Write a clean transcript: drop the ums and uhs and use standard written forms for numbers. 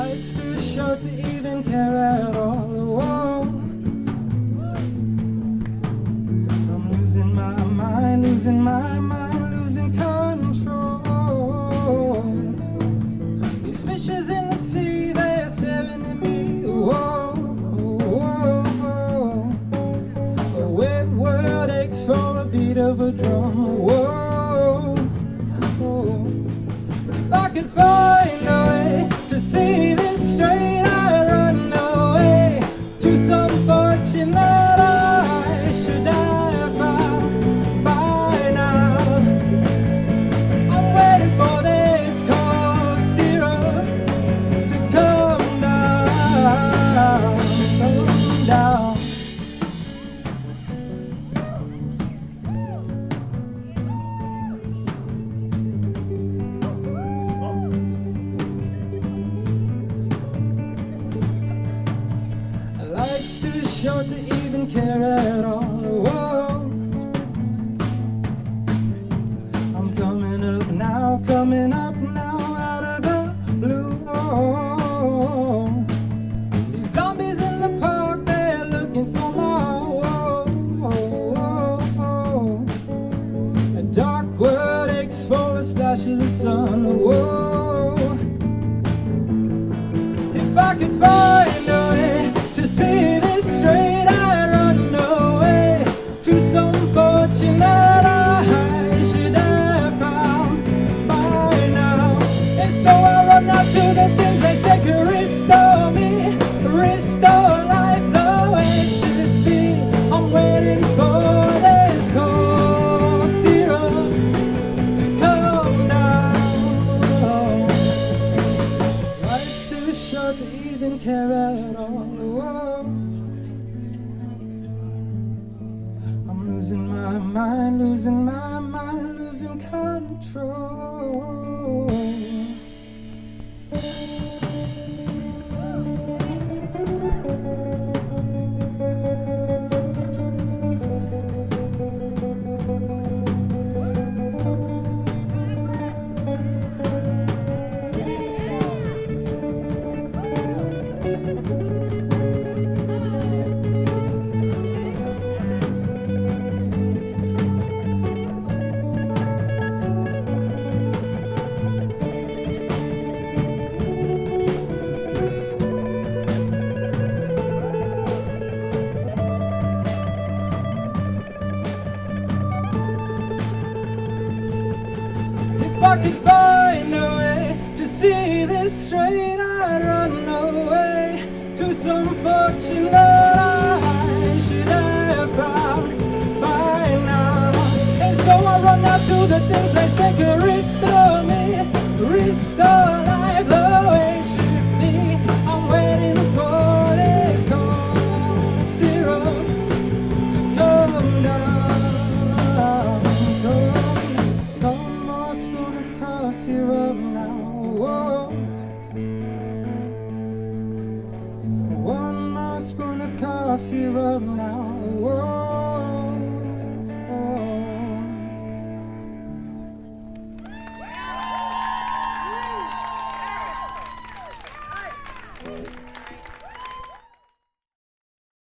Life's too short to even care at all. Whoa. I'm losing my mind, losing my mind, losing control. These fishes in the sea, they're staring at me. Whoa, whoa, whoa. A wet world aches for a beat of a drum. Whoa, whoa. If I could find a way to see this straight, I'd run away to some fortune that I should have found by now. I'm waiting for this cold syrup to come down, come down. Life's too short to even care at all. Whoa. I'm coming up now out of the blue. Whoa. These zombies in the park, they're looking for more. Whoa. A dark world aches for a splash of the sun. Whoa. If I could find a way to see this straight, I'd run away to some fortune that I should have found by now. And so I run out to the things they say could restore me, restore life the way it should be. I'm waiting for this cold syrup to come down. Life's too short to even care at all. Whoa. I'm losing my mind, losing my mind, losing control. If I could find a way to see this straight, I'd run away to some fortune that I should have found by now. And so I run out to the things they say could restore me, restore life the way it should be. I'm waiting for this cold syrup to come down. Come more spoon of cough syrup now. Whoa. One more spoon of cough syrup now. Whoa.